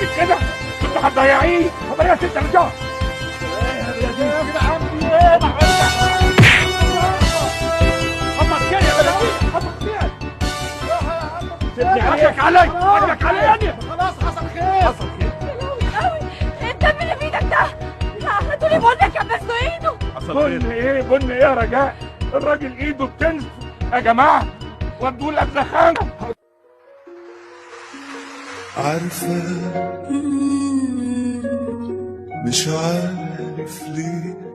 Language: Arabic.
مش كده؟ كنت هتضيعيه. خبر يا ست رجال. يا عمي ايه حطك كده يا بلدي، حطك كده. سيبني حقك علي، حقك علي. خلاص حصل خير. حصل خير. قوي الدم اللي في ايدك ده. هاتوا لي بن كبس له ايده. بن ايه بن ايه يا رجاء؟ الراجل ايده بتنزف يا جماعه. ودوا لك زخانه. عارفة مش عارف ليه